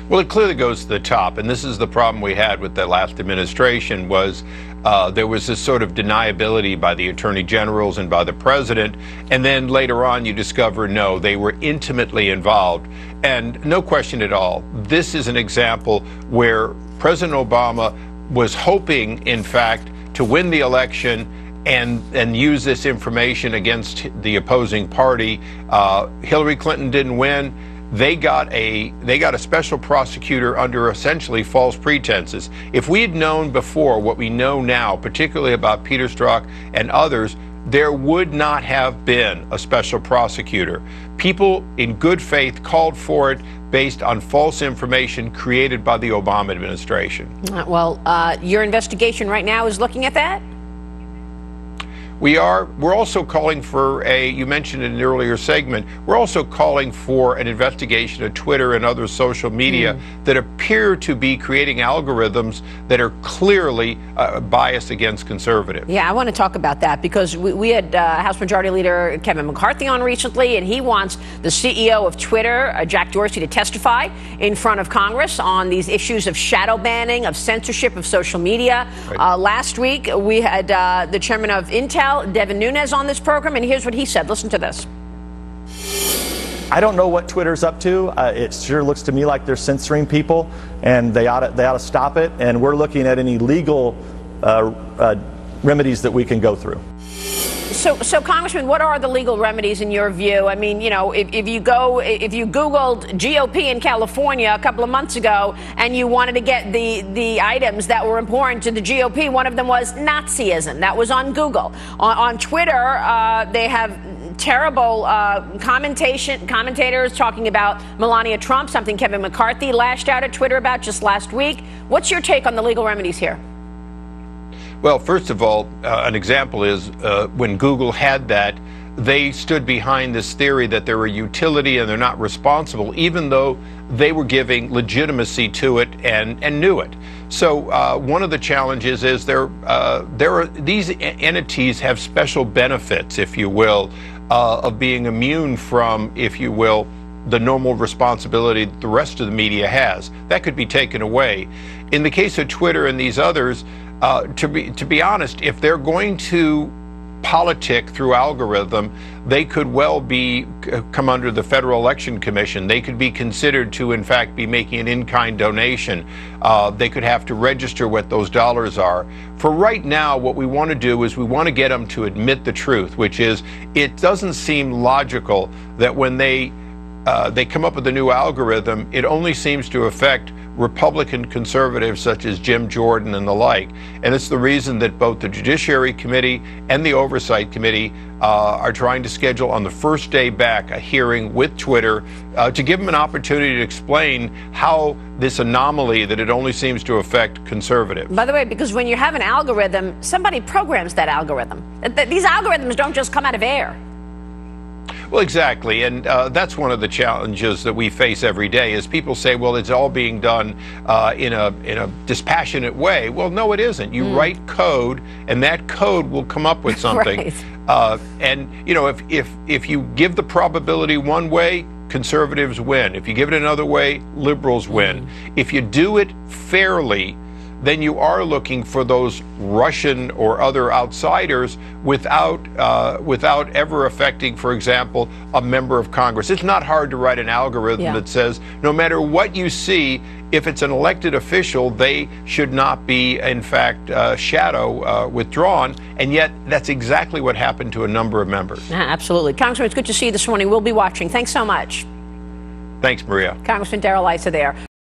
Well, it clearly goes to the top, and this is the problem we had with the last administration was there was this sort of deniability by the attorney generals and by the president, and then later on you discover, no, they were intimately involved. And no question at all, this is an example where President Obama was hoping, in fact, to win the election and use this information against the opposing party. Hillary Clinton didn't win. They got a special prosecutor under essentially false pretenses. If we had known before what we know now, particularly about Peter Strzok and others, there would not have been a special prosecutor. People in good faith called for it based on false information created by the Obama administration. Well, your investigation right now is looking at that? We're also calling for you mentioned in an earlier segment, we're also calling for an investigation of Twitter and other social media that appear to be creating algorithms that are clearly biased against conservatives. Yeah, I want to talk about that because we had House Majority Leader Kevin McCarthy on recently, and he wants the CEO of Twitter, Jack Dorsey, to testify in front of Congress on these issues of shadow banning, of censorship of social media. Right. Last week, we had the chairman of Intel, Devin Nunes, on this program, and here's what he said. Listen to this. I don't know what Twitter's up to. It sure looks to me like they're censoring people, and they ought to stop it. And we're looking at any legal remedies that we can go through. So, Congressman, what are the legal remedies in your view? I mean, you know, if you Googled GOP in California a couple of months ago and you wanted to get the items that were important to the GOP, one of them was Nazism. That was on Google. On Twitter, they have terrible commentators talking about Melania Trump, something Kevin McCarthy lashed out at Twitter about just last week. What's your take on the legal remedies here? Well, first of all, an example is when Google had that, they stood behind this theory that they're a utility and they're not responsible, even though they were giving legitimacy to it and knew it. So one of the challenges is these entities have special benefits, if you will, of being immune from, if you will, the normal responsibility that the rest of the media has. That could be taken away. In the case of Twitter and these others, to be honest, if they're going to politic through algorithm, they could well come under the Federal Election Commission. They could be considered to, in fact, be making an in-kind donation. They could have to register what those dollars are. For right now, what we want to do is we want to get them to admit the truth, which is it doesn't seem logical that when they come up with a new algorithm, it only seems to affect Republican conservatives such as Jim Jordan and the like. And it's the reason that both the Judiciary Committee and the Oversight Committee are trying to schedule on the first day back a hearing with Twitter to give them an opportunity to explain how this anomaly that it only seems to affect conservatives. By the way, because when you have an algorithm, somebody programs that algorithm. These algorithms don't just come out of air. Well, exactly, and that's one of the challenges that we face every day is people say, well, it's all being done in a dispassionate way. Well, no, it isn't. You write code, and that code will come up with something. Right. And, you know, if you give the probability one way, conservatives win. If you give it another way, liberals win. If you do it fairly, then you are looking for those Russian or other outsiders without ever affecting, for example, a member of Congress. It's not hard to write an algorithm that says no matter what you see, if it's an elected official, they should not be, in fact, withdrawn. And yet that's exactly what happened to a number of members. Absolutely. Congressman, it's good to see you this morning. We'll be watching. Thanks so much. Thanks, Maria. Congressman Darrell Issa there.